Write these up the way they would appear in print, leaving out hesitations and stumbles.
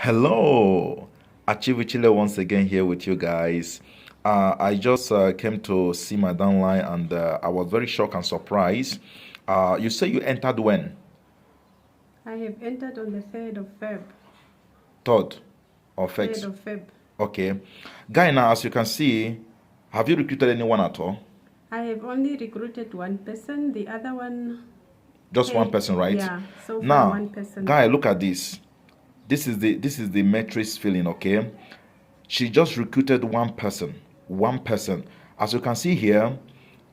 Hello, Achievechile once again here with you guys. I just came to see my downline and I was very shocked and surprised. You say you entered when? I have entered on the 3rd of Feb. 3rd of 3rd of Feb. Okay. Guy, now as you can see, have you recruited anyone at all? I have only recruited one person. The other one... Just one person, right? Yeah, so far now, one person. Guy, look at this. This is the matrix filling, okay? She just recruited one person. One person. As you can see here,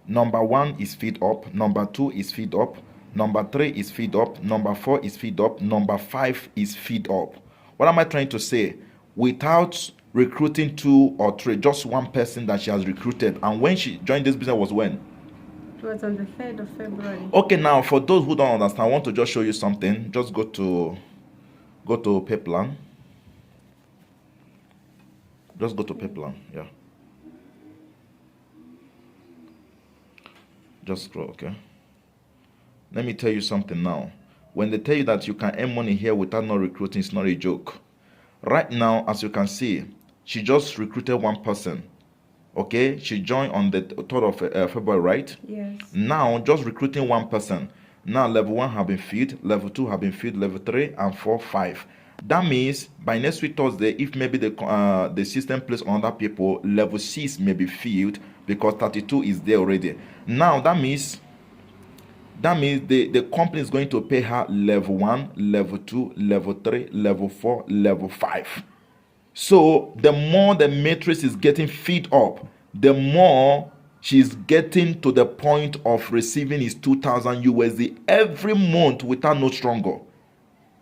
number 1 is feed up, number 2 is feed up, number 3 is feed up, number 4 is feed up, number 5 is feed up. What am I trying to say? Without recruiting 2 or 3, just one person that she has recruited. And when she joined this business was when? It was on the 3rd of February. Okay, now for those who don't understand, I want to just show you something. Just go to Payplan. Just go to Payplan, yeah. Just scroll, okay. Let me tell you something now. When they tell you that you can earn money here without not recruiting, it's not a joke. Right now, as you can see, she just recruited one person. Okay, she joined on the 3rd of February, right? Yes. Now, just recruiting one person. Now, level 1 have been filled, level 2 have been filled, level 3 and 4, 5. That means by next week Thursday, if maybe the system plays on other people, level 6 may be filled because 32 is there already. Now, that means the company is going to pay her level 1, level 2, level 3, level 4, level 5. So the more the matrix is getting filled up, the more she's getting to the point of receiving his 2,000 USD every month without no struggle.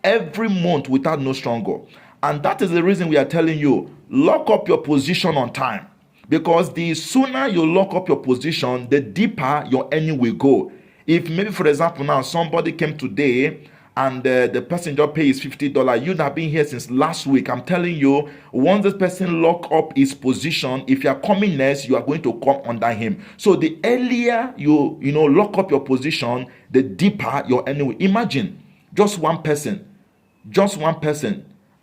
Every month without no struggle. And that is the reason we are telling you, lock up your position on time. Because the sooner you lock up your position, the deeper your earning will go. If maybe, for example, now somebody came today and the person just pays $50, you'd have been here since last week. I'm telling you, once this person lock up his position, if you are coming next, you are going to come under him. So the earlier you lock up your position, the deeper your earning will. Imagine just one person,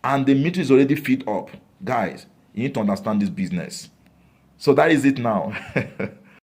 and the meter is already filled up. Guys, you need to understand this business. So that is it now.